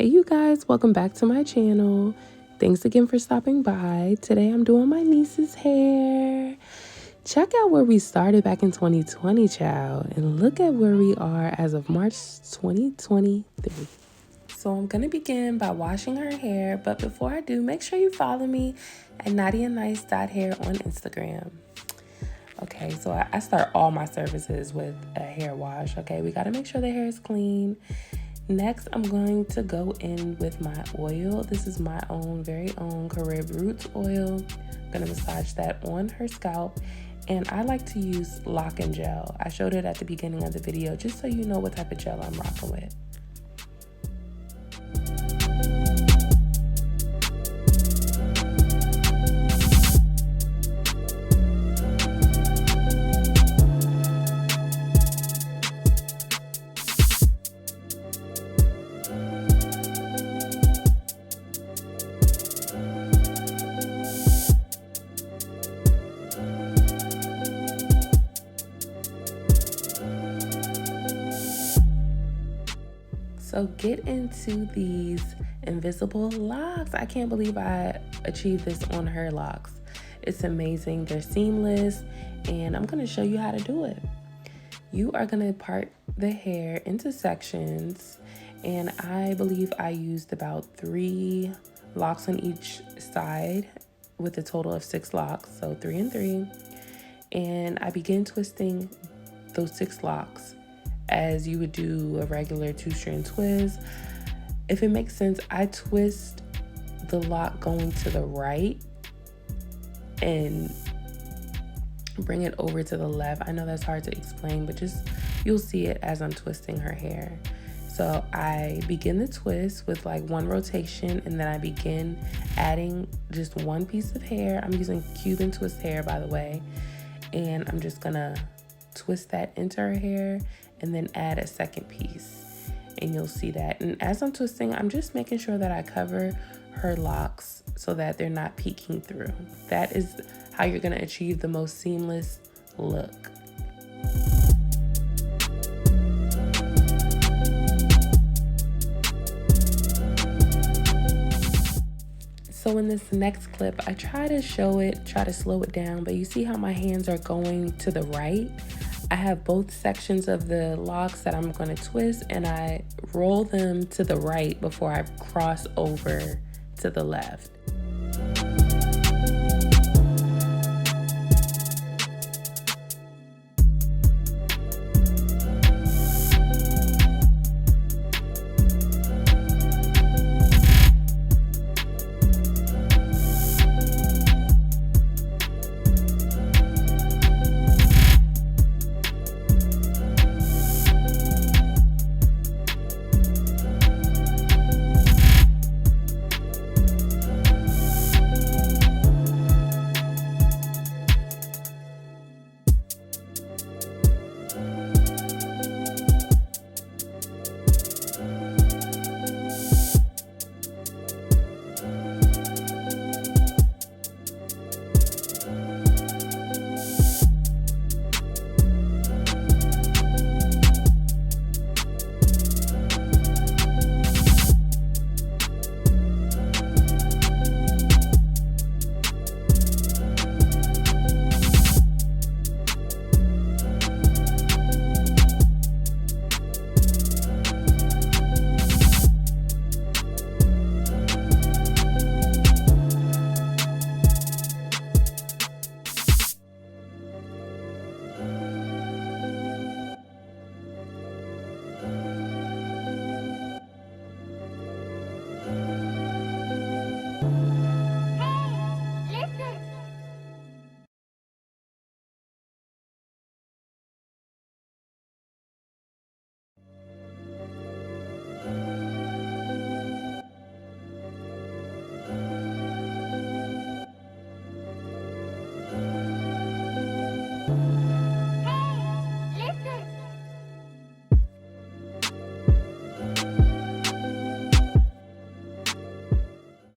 Hey you guys, welcome back to my channel. Thanks again for stopping by. Today I'm doing my niece's hair. Check out where we started back in 2020, child, and look at where we are as of March 2023. So I'm gonna begin by washing her hair, but before I do, make sure you follow me at NadiaNice.hair on Instagram. Okay, so I start all my services with a hair wash. Okay, we gotta make sure the hair is clean. Next, I'm going to go in with my oil. This is my very own Carib Roots oil. I'm gonna massage that on her scalp. And I like to use lock and gel. I showed it at the beginning of the video just so you know what type of gel I'm rocking with. So get into these invisible locks. I can't believe I achieved this on her locks. It's amazing. They're seamless, and I'm gonna show you how to do it. You are gonna part the hair into sections, and I believe I used about 3 locks on each side with a total of 6 locks, so 3 and 3. And I begin twisting those 6 locks as you would do a regular 2-strand twist. If it makes sense, I twist the lock going to the right and bring it over to the left. I know that's hard to explain, but just you'll see it as I'm twisting her hair. So I begin the twist with like 1 rotation, and then I begin adding just 1 piece of hair. I'm using Cuban twist hair, by the way, and I'm just gonna twist that into her hair and then add a 2nd piece, and you'll see that. And as I'm twisting, I'm just making sure that I cover her locks so that they're not peeking through. That is how you're gonna achieve the most seamless look. So in this next clip, I try to show it, try to slow it down, but you see how my hands are going to the right? I have both sections of the locks that I'm going to twist, and I roll them to the right before I cross over to the left.